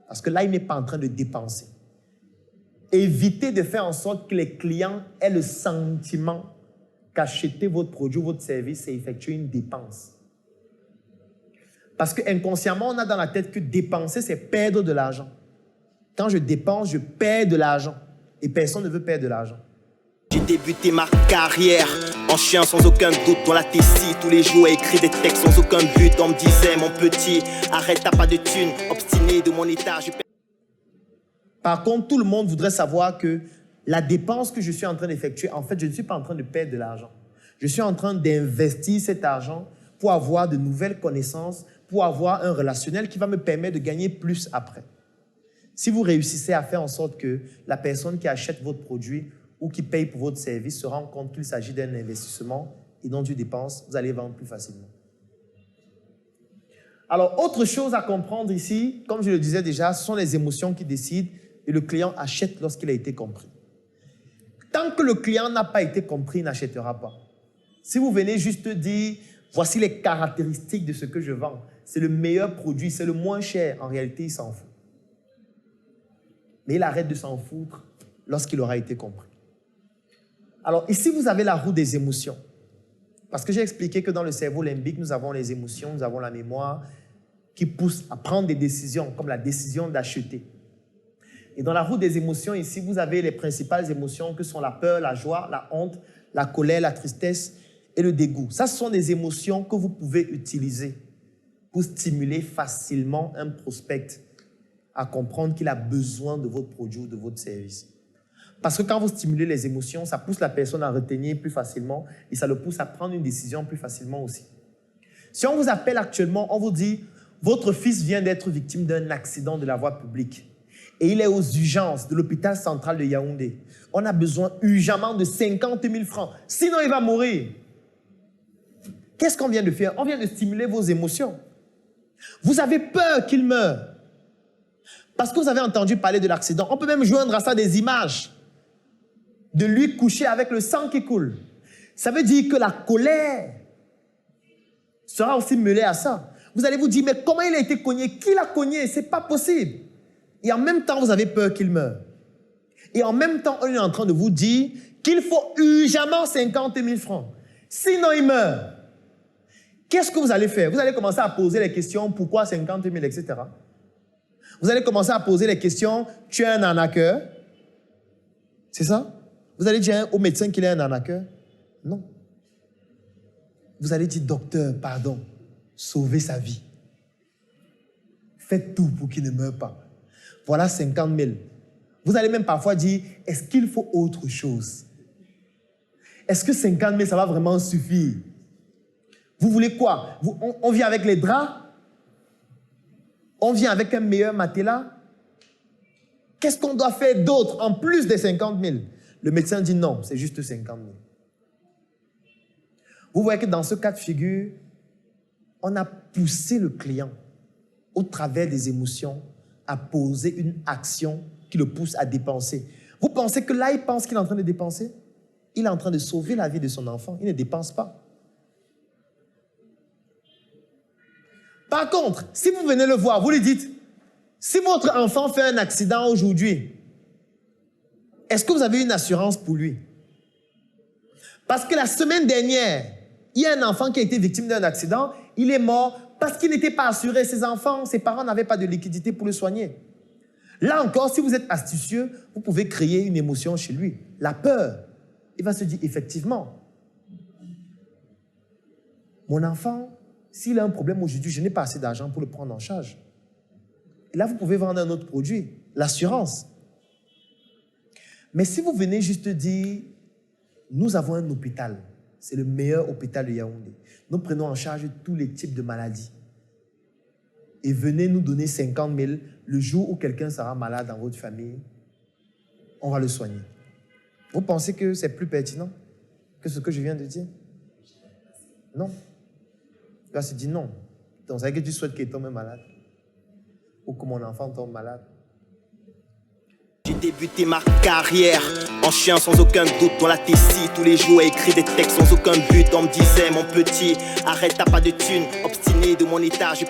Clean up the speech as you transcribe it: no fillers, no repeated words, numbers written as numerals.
Parce que là, il n'est pas en train de dépenser. Évitez de faire en sorte que les clients aient le sentiment qu'acheter votre produit ou votre service, c'est effectuer une dépense. Parce qu'inconsciemment, on a dans la tête que dépenser, c'est perdre de l'argent. Quand je dépense, je perds de l'argent. Et personne ne veut perdre de l'argent. J'ai débuté ma carrière en chien sans aucun doute dans la Tessie. Tous les jours, écrit des textes sans aucun but. On me disait, mon petit, arrête, t'as pas de thunes. Obstiné de mon état, je... Par contre, tout le monde voudrait savoir que la dépense que je suis en train d'effectuer, en fait, je ne suis pas en train de perdre de l'argent. Je suis en train d'investir cet argent pour avoir de nouvelles connaissances, pour avoir un relationnel qui va me permettre de gagner plus après. Si vous réussissez à faire en sorte que la personne qui achète votre produit ou qui paye pour votre service se rende compte qu'il s'agit d'un investissement et non d'une dépense, vous allez vendre plus facilement. Alors, autre chose à comprendre ici, comme je le disais déjà, ce sont les émotions qui décident et le client achète lorsqu'il a été compris. Tant que le client n'a pas été compris, il n'achètera pas. Si vous venez juste dire, voici les caractéristiques de ce que je vends, c'est le meilleur produit, c'est le moins cher, en réalité, il s'en fout. Mais il arrête de s'en foutre lorsqu'il aura été compris. Alors ici, vous avez la roue des émotions. Parce que j'ai expliqué que dans le cerveau limbique, nous avons les émotions, nous avons la mémoire qui pousse à prendre des décisions, comme la décision d'acheter. Et dans la roue des émotions, ici, vous avez les principales émotions que sont la peur, la joie, la honte, la colère, la tristesse et le dégoût. Ça, ce sont des émotions que vous pouvez utiliser pour stimuler facilement un prospect à comprendre qu'il a besoin de votre produit ou de votre service. Parce que quand vous stimulez les émotions, ça pousse la personne à retenir plus facilement et ça le pousse à prendre une décision plus facilement aussi. Si on vous appelle actuellement, on vous dit « Votre fils vient d'être victime d'un accident de la voie publique et il est aux urgences de l'hôpital central de Yaoundé. On a besoin urgemment de 50 000 francs, sinon il va mourir. » Qu'est-ce qu'on vient de faire? On vient de stimuler vos émotions. Vous avez peur qu'il meure. Parce que vous avez entendu parler de l'accident. On peut même joindre à ça des images de lui couché avec le sang qui coule. Ça veut dire que la colère sera aussi mêlée à ça. Vous allez vous dire, mais comment il a été cogné? Qui l'a cogné? C'est pas possible. Et en même temps, vous avez peur qu'il meure. Et en même temps, on est en train de vous dire qu'il faut urgemment 50 000 francs. Sinon, il meurt. Qu'est-ce que vous allez faire? Vous allez commencer à poser les questions, pourquoi 50 000, etc. Vous allez commencer à poser les questions, tu es un arnaqueur? C'est ça? Vous allez dire au médecin qu'il est un arnaqueur? Non. Vous allez dire, docteur, pardon, sauvez sa vie. Faites tout pour qu'il ne meure pas. Voilà 50 000. Vous allez même parfois dire, est-ce qu'il faut autre chose? Est-ce que 50 000, ça va vraiment suffire? Vous voulez quoi? On vient avec les draps? On vient avec un meilleur matelas? Qu'est-ce qu'on doit faire d'autre en plus des 50 000? Le médecin dit non, c'est juste 50 000. Vous voyez que dans ce cas de figure, on a poussé le client au travers des émotions à poser une action qui le pousse à dépenser. Vous pensez que là, il pense qu'il est en train de dépenser? Il est en train de sauver la vie de son enfant. Il ne dépense pas. Par contre, si vous venez le voir, vous lui dites, si votre enfant fait un accident aujourd'hui, est-ce que vous avez une assurance pour lui? Parce que la semaine dernière, il y a un enfant qui a été victime d'un accident, il est mort parce qu'il n'était pas assuré. Ses enfants, ses parents n'avaient pas de liquidité pour le soigner. Là encore, si vous êtes astucieux, vous pouvez créer une émotion chez lui, la peur. Il va se dire, effectivement, mon enfant, s'il a un problème aujourd'hui, je n'ai pas assez d'argent pour le prendre en charge. Et là, vous pouvez vendre un autre produit, l'assurance. Mais si vous venez juste dire, nous avons un hôpital, c'est le meilleur hôpital de Yaoundé. Nous prenons en charge tous les types de maladies. Et venez nous donner 50 000 le jour où quelqu'un sera malade dans votre famille, on va le soigner. Vous pensez que c'est plus pertinent que ce que je viens de dire? Non. Là, se dit non. Donc, c'est que tu souhaites qu'il tombe malade. Ou que mon enfant tombe malade. J'ai débuté ma carrière en chien sans aucun doute dans la Tessie. Tous les jours, écrit des textes sans aucun but. On me disait, mon petit, arrête, t'as pas de thunes. Obstiné de mon état, je